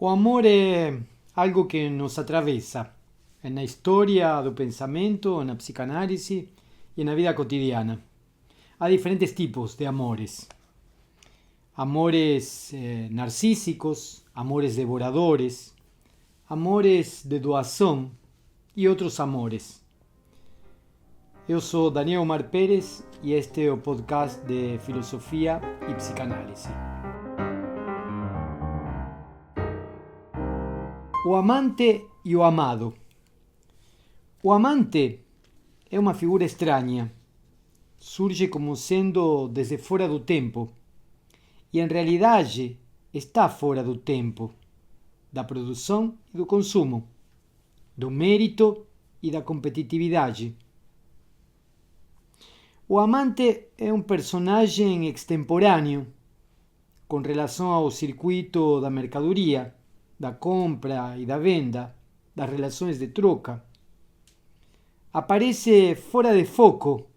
O amor é algo que nos atravessa na história do pensamento, na psicanálise e na vida cotidiana. Há diferentes tipos de amores. Amores narcísicos, amores devoradores, amores de doação e outros amores. Eu sou Daniel Omar Pérez e este é o podcast de Filosofia e Psicanálise. O amante e o amado. O amante é uma figura estranha. Surge como sendo desde fora do tempo. E em realidade está fora do tempo, da produção e do consumo, do mérito e da competitividade. O amante é um personagem extemporâneo com relação ao circuito da mercadoria, da compra e da venda, das relações de troca. Aparece fora de foco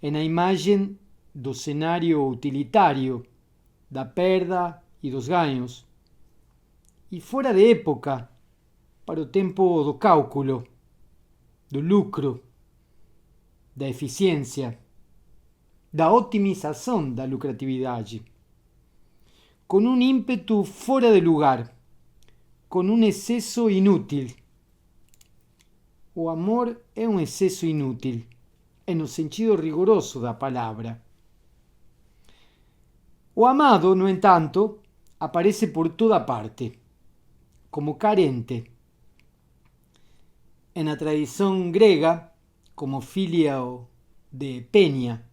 na imagem do cenário utilitário, da perda e dos ganhos, e fora de época para o tempo do cálculo, do lucro, da eficiência, da otimização da lucratividade, com um ímpeto fora de lugar, com um excesso inútil. O amor é um excesso inútil, no sentido rigoroso da palavra. O amado, no entanto, aparece por toda parte, como carente. Na tradição grega, como filho de Peña,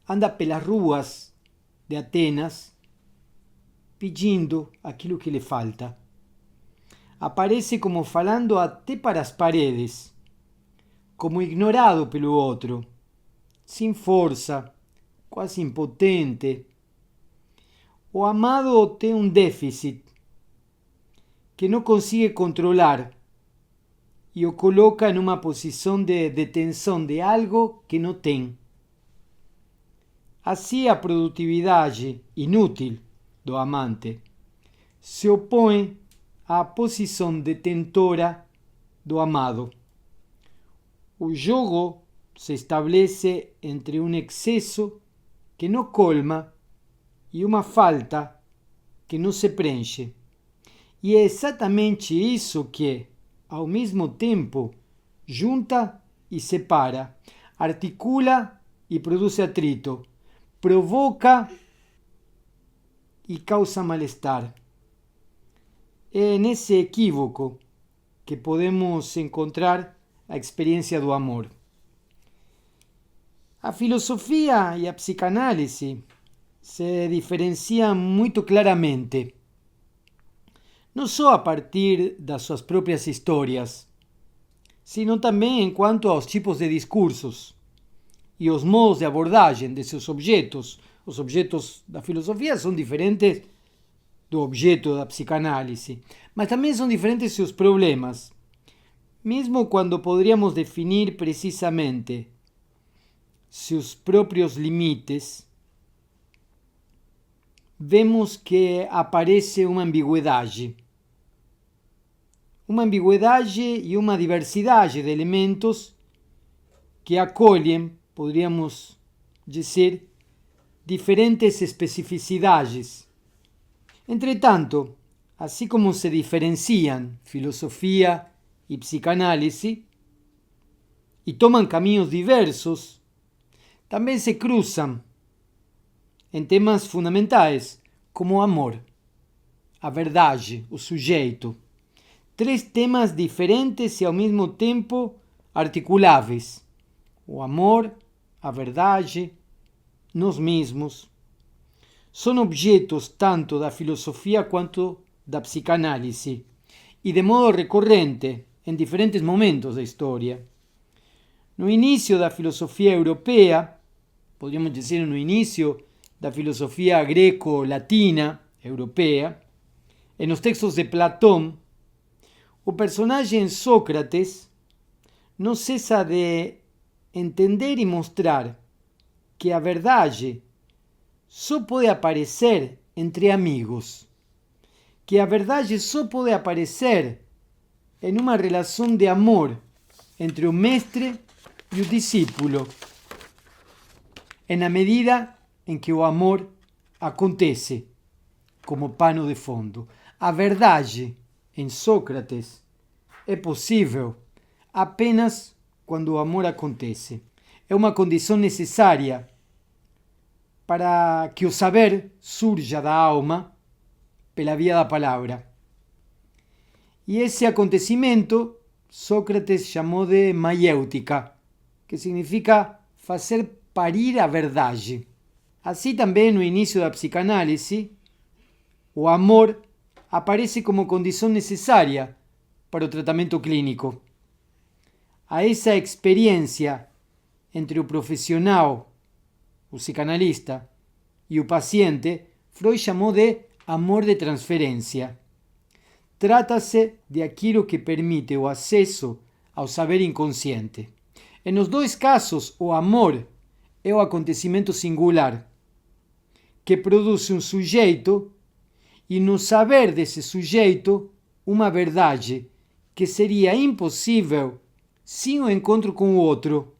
anda pelas ruas de Atenas pedindo aquilo que lhe falta. Aparece como falando até para as paredes, como ignorado pelo outro, sem força, quase impotente. O amado tem um déficit que não consegue controlar e o coloca em uma posição de detenção de algo que não tem. Assim, a produtividade inútil do amante se opõe à posição detentora do amado. O jogo se estabelece entre um excesso que não colma e uma falta que não se preenche. E é exatamente isso que, ao mesmo tempo, junta e separa, articula e produz atrito, provoca e causa mal-estar. É nesse equívoco que podemos encontrar a experiência do amor. A filosofia e a psicanálise se diferenciam muito claramente, não só a partir das suas próprias histórias, sino também em quanto aos tipos de discursos e os modos de abordagem de seus objetos. Os objetos da filosofia são diferentes do objeto da psicanálise, mas também são diferentes seus problemas, mesmo quando poderíamos definir precisamente seus próprios limites. Vemos que aparece uma ambiguidade e uma diversidade de elementos que acolhem, poderíamos dizer, diferentes especificidades. Entretanto, assim como se diferenciam filosofia e psicanálise e tomam caminhos diversos, também se cruzam em temas fundamentais, como o amor, a verdade, o sujeito. Três temas diferentes e ao mesmo tempo articuláveis: o amor, a verdade, nós mesmos. São objetos tanto da filosofia quanto da psicanálise, e de modo recorrente em diferentes momentos da história. No início da filosofia europeia, podemos dizer no início da filosofia greco-latina europeia, e nos textos de Platão, o personagem Sócrates não cessa de entender e mostrar que a verdade só pode aparecer entre amigos, que a verdade só pode aparecer em uma relação de amor entre o mestre e o discípulo, na medida em que o amor acontece como pano de fundo. A verdade em Sócrates é possível apenas quando o amor acontece. É uma condição necessária para que o saber surja da alma pela via da palavra. E esse acontecimento Sócrates chamou de maiêutica, que significa fazer parir a verdade. Assim também no início da psicanálise, o amor aparece como condição necessária para o tratamento clínico. A essa experiência entre o profissional, o psicanalista, e o paciente, Freud chamou de amor de transferência. Trata-se de aquilo que permite o acesso ao saber inconsciente. E nos dois casos, o amor é o acontecimento singular que produz um sujeito e no saber desse sujeito uma verdade que seria impossível sem o encontro com o outro,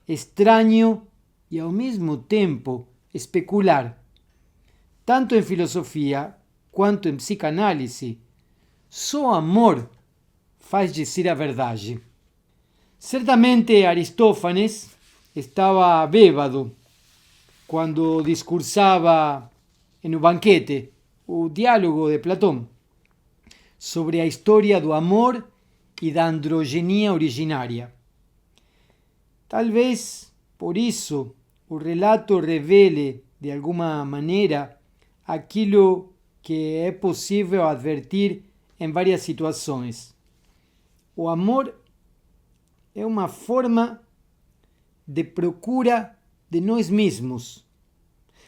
estranho e ao mesmo tempo especular. Tanto em filosofia quanto em psicanálise, só amor faz dizer a verdade. Certamente Aristófanes estava bêbado quando discursava no banquete, o diálogo de Platão, sobre a história do amor e da androgenia originária. Talvez por isso o relato revele de alguma maneira aquilo que é possível advertir em várias situações. O amor é uma forma de procura de nós mesmos.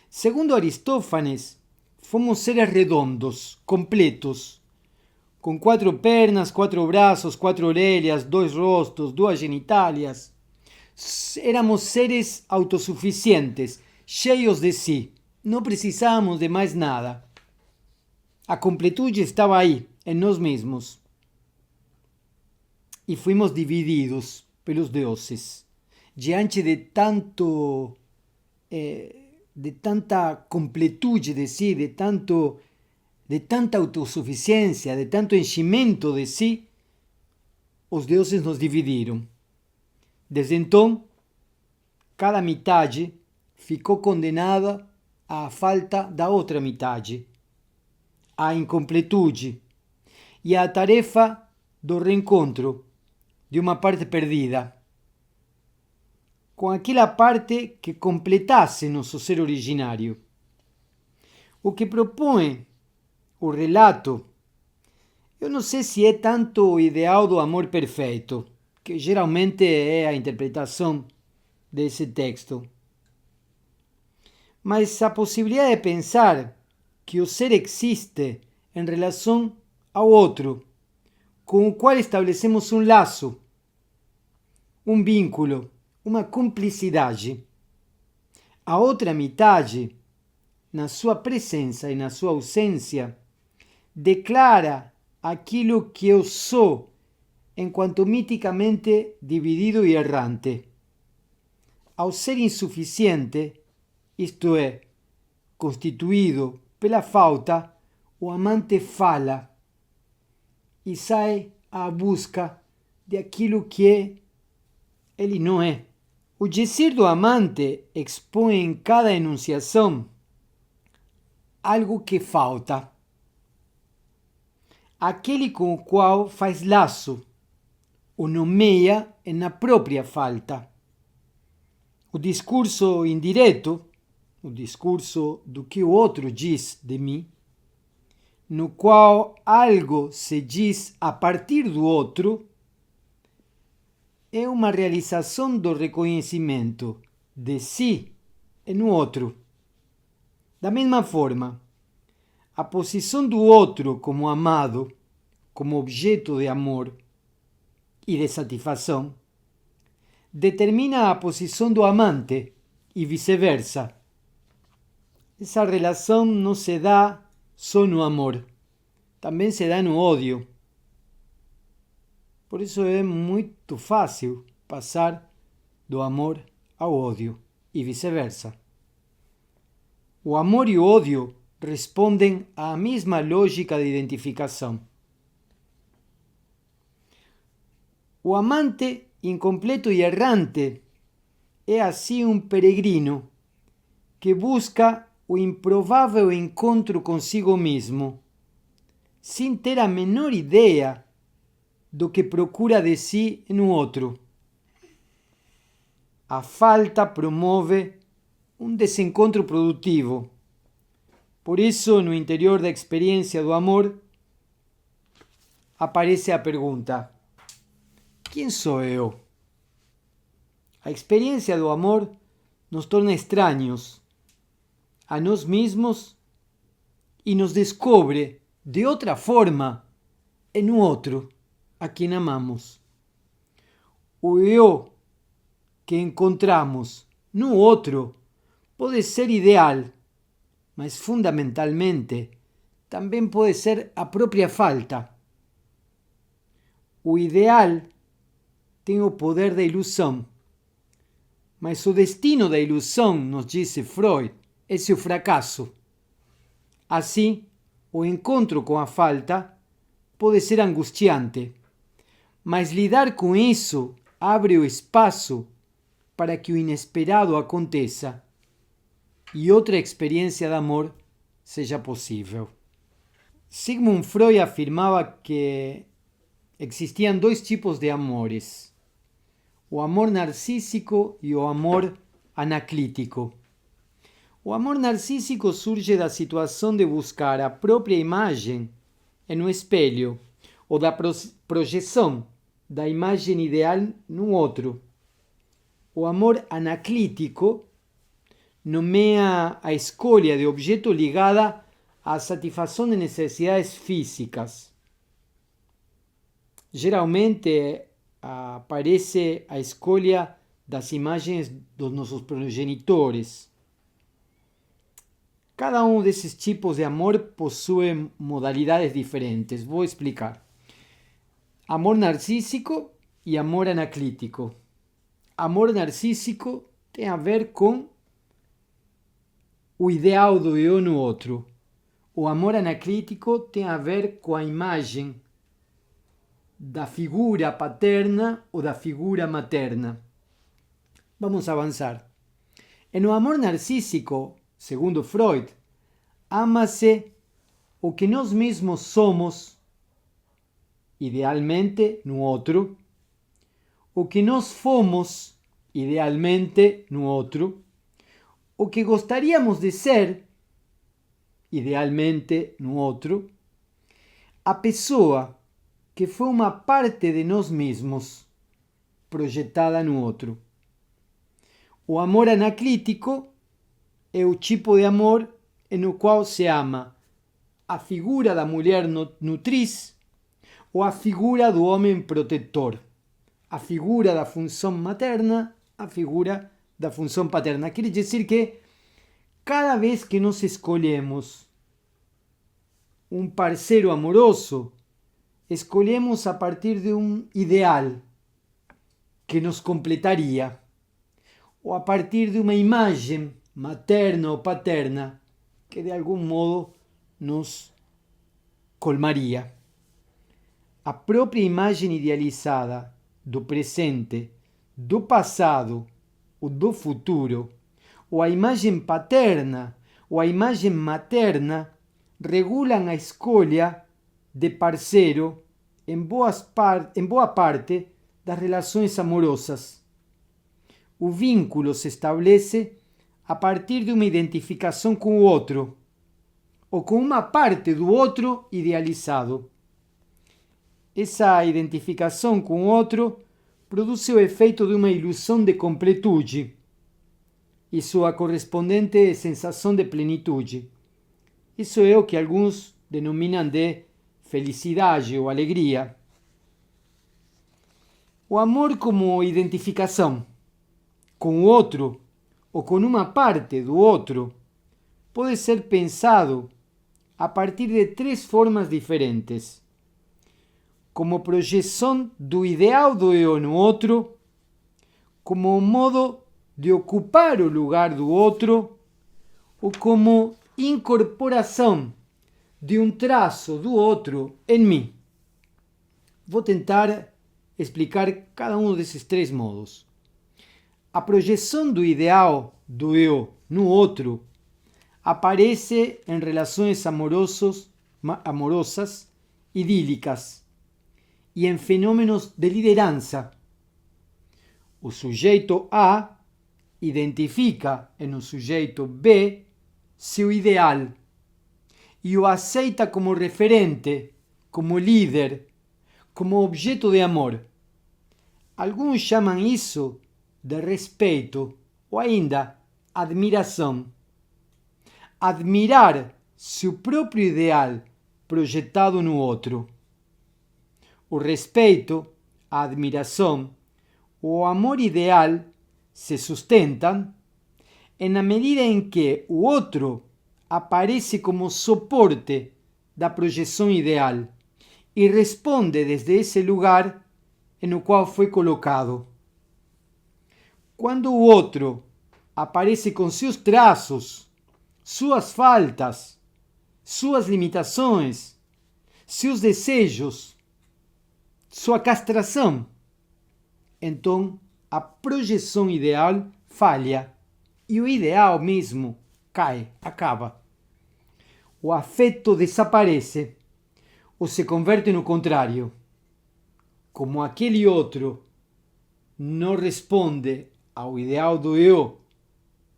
Segundo Aristófanes, fomos seres redondos, completos, com 4 pernas, 4 braços, 4 orelhas, 2 rostos, 2 genitálias. Éramos seres autossuficientes, cheios de si. Não precisávamos de mais nada. A completude estava aí, em nós mesmos. E fomos divididos pelos deuses. Diante de tanta completude de si, de tanta autossuficiência, de tanto enchimento de si, os deuses nos dividiram. Desde então, cada metade ficou condenada à falta da outra metade, à incompletude e à tarefa do reencontro de uma parte perdida, com aquela parte que completasse nosso ser originário. O que propõe o relato, eu não sei se é tanto o ideal do amor perfeito, que geralmente é a interpretação desse texto, mas a possibilidade de pensar que o ser existe em relação ao outro, com o qual estabelecemos um laço, um vínculo, uma cumplicidade. A outra metade, na sua presença e na sua ausência, declara aquilo que eu sou enquanto miticamente dividido e errante. Ao ser insuficiente, isto é, constituído pela falta, o amante fala e sai à busca de aquilo que ele não é. O dizer do amante expõe em cada enunciação algo que falta. Aquele com o qual faz laço, o nomeia na própria falta. O discurso indireto, o discurso do que o outro diz de mim, no qual algo se diz a partir do outro, é uma realização do reconhecimento de si no outro. Da mesma forma, a posição do outro como amado, como objeto de amor e de satisfação, determina a posição do amante e vice-versa. Essa relação não se dá só no amor. também se dá no ódio. Por isso é muito fácil passar do amor ao ódio e vice-versa. O amor e o ódio respondem à mesma lógica de identificação. O amante incompleto e errante é assim um peregrino que busca o improvável encontro consigo mesmo, sem ter a menor ideia do que procura de si no outro. A falta promove um desencontro produtivo. Por isso, no interior da experiência do amor, aparece a pergunta: quem sou eu? A experiência do amor nos torna estranhos a nós mesmos e nos descobre de outra forma no outro a quem amamos. O eu que encontramos no outro pode ser ideal, mas fundamentalmente também pode ser a própria falta. O ideal tem o poder da ilusão, mas o destino da ilusão, nos disse Freud, é seu fracasso. Assim, o encontro com a falta pode ser angustiante, mas lidar com isso abre o espaço para que o inesperado aconteça e outra experiência de amor seja possível. Sigmund Freud afirmava que existiam dois tipos de amores: o amor narcísico e o amor anaclítico. O amor narcísico surge da situação de buscar a própria imagem no espelho ou da projeção da imagem ideal no outro. O amor anaclítico nomeia a escolha de objeto ligada à satisfação de necessidades físicas. Geralmente aparece a escolha das imagens dos nossos progenitores. Cada um desses tipos de amor possui modalidades diferentes. Vou explicar. Amor narcísico e amor anaclítico. Amor narcísico tem a ver com o ideal do eu no outro. O amor anaclítico tem a ver com a imagem da figura paterna ou da figura materna. Vamos avançar. No amor narcísico, segundo Freud, ama-se o que nós mesmos somos, idealmente no outro, o que nós fomos, idealmente no outro, o que gostaríamos de ser, idealmente no outro, a pessoa que foi uma parte de nós mesmos, projetada no outro. O amor anaclítico é o tipo de amor no qual se ama a figura da mulher nutriz ou a figura do homem protetor, a figura da função materna, a figura da função paterna. Quer dizer que cada vez que nós escolhemos um parceiro amoroso, escolhemos a partir de um ideal que nos completaria, ou a partir de uma imagem materna ou paterna que de algum modo nos colmaria. A própria imagem idealizada do presente, do passado ou do futuro, ou a imagem paterna ou a imagem materna, regulam a escolha de parceiro em boa parte das relações amorosas. O vínculo se estabelece a partir de uma identificação com o outro, ou com uma parte do outro idealizado. Essa identificação com o outro produz o efeito de uma ilusão de completude e sua correspondente sensação de plenitude. Isso é o que alguns denominam de felicidade ou alegria. O amor como identificação com o outro ou com uma parte do outro pode ser pensado a partir de três formas diferentes. Como projeção do ideal do eu no outro, como modo de ocupar o lugar do outro, ou como incorporação de um traço do outro em mim. Vou tentar explicar cada um desses três modos. A projeção do ideal do eu no outro aparece em relações amorosas idílicas e em fenômenos de liderança. O sujeito A identifica no sujeito B seu ideal e o aceita como referente, como líder, como objeto de amor. Alguns chamam isso de respeito ou ainda admiração. Admirar seu próprio ideal projetado no outro. O respeito, a admiração, o amor ideal se sustentam na medida em que o outro aparece como suporte da projeção ideal e responde desde esse lugar no qual foi colocado. Quando o outro aparece com seus traços, suas faltas, suas limitações, seus desejos, sua castração, então a projeção ideal falha e o ideal mesmo cai, acaba. O afeto desaparece ou se converte no contrário. Como aquele outro não responde ao ideal do eu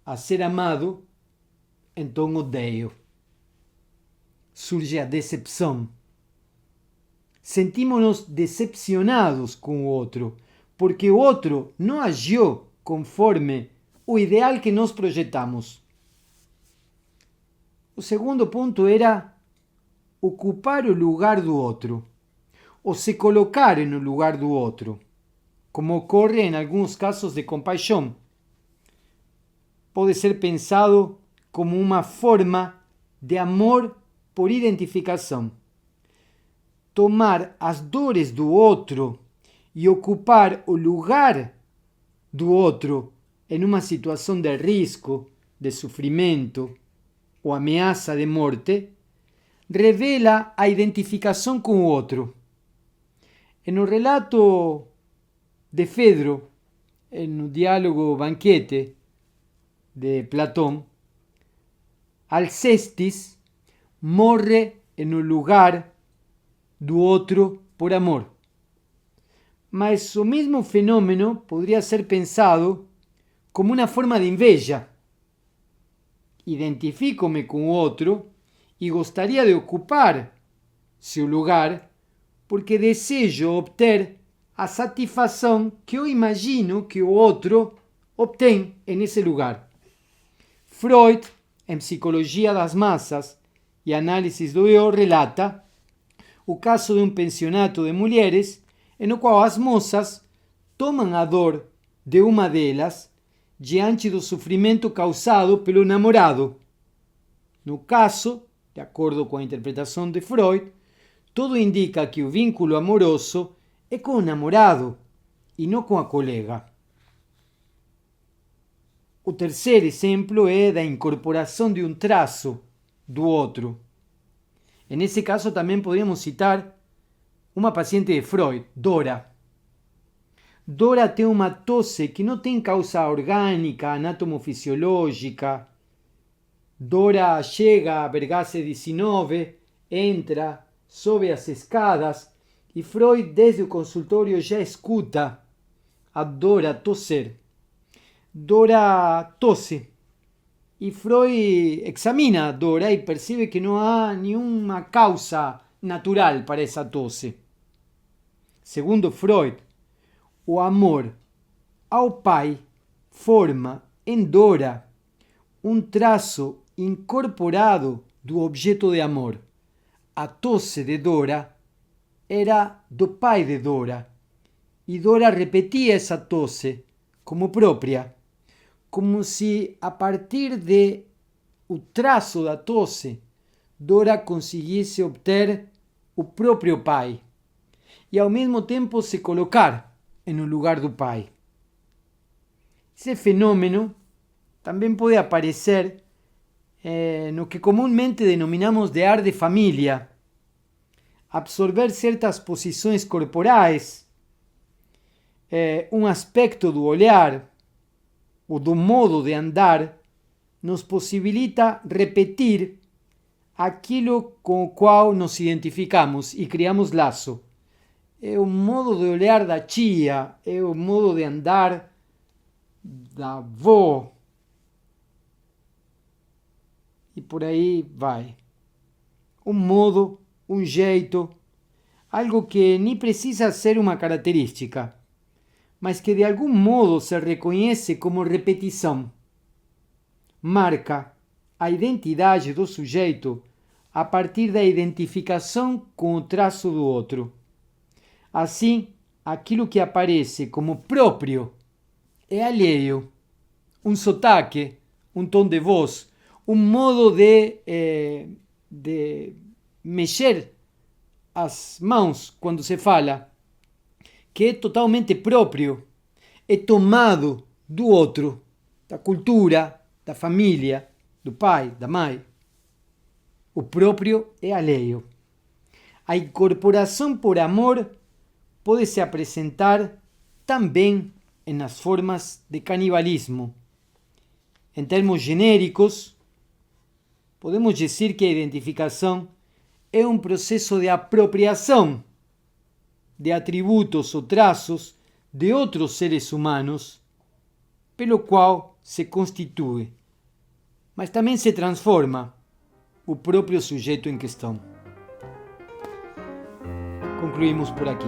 a ser amado, então odeio. Surge a decepção. Sentimos-nos decepcionados com o outro, porque o outro não agiu conforme o ideal que nós projetamos. O segundo ponto era ocupar o lugar do outro, ou se colocar no lugar do outro, como ocorre em alguns casos de compaixão. Pode ser pensado como uma forma de amor por identificação. Tomar as dores do outro e ocupar o lugar do outro em uma situação de risco, de sofrimento ou ameaça de morte, revela a identificação com o outro. No relato de Fedro, no diálogo Banquete de Platão, Alcestis morre no lugar do outro por amor. Mas o mesmo fenômeno poderia ser pensado como uma forma de inveja. Identifico-me com o outro e gostaria de ocupar seu lugar porque desejo obter a satisfação que eu imagino que o outro obtém nesse lugar. Freud, em Psicologia das Massas e Análises do Eu, relata o caso de um pensionato de mulheres no qual as moças tomam a dor de uma delas diante do sofrimento causado pelo namorado. No caso, de acordo com a interpretação de Freud, tudo indica que o vínculo amoroso é com o namorado e não com a colega. O terceiro exemplo é da incorporação de um traço do outro. Nesse caso também podemos citar uma paciente de Freud, Dora. Dora tem uma tosse que não tem causa orgânica, anatomofisiológica. Dora chega a Vergase 19, entra, sobe as escadas e Freud desde o consultório já escuta a Dora tosser. Dora tosse e Freud examina a Dora e percebe que não há nenhuma causa natural para essa tosse. Segundo Freud, o amor ao pai forma em Dora um traço incorporado do objeto de amor. A tosse de Dora era do pai de Dora e Dora repetia essa tosse como própria, como se a partir de o traço da tosse Dora conseguisse obter o próprio pai e ao mesmo tempo se colocar no lugar do pai. Esse fenômeno também pode aparecer no que comumente denominamos de ar de família, absorver certas posições corporais, um aspecto do olhar ou do modo de andar nos possibilita repetir aquilo com o qual nos identificamos e criamos laço. É o modo de olhar da tia, é o modo de andar da avó. E por aí vai. Um modo, um jeito, algo que nem precisa ser uma característica, mas que de algum modo se reconhece como repetição. Marca a identidade do sujeito a partir da identificação com o traço do outro. Assim, aquilo que aparece como próprio é alheio. Um sotaque, um tom de voz, um modo de mexer as mãos quando se fala, que é totalmente próprio, é tomado do outro, da cultura, da família, do pai, da mãe. O próprio é alheio. A incorporação por amor pode se apresentar também nas formas de canibalismo. Em termos genéricos, podemos dizer que a identificação é um processo de apropriação de atributos ou traços de outros seres humanos, pelo qual se constitui, mas também se transforma o próprio sujeito em questão. Concluímos por aqui.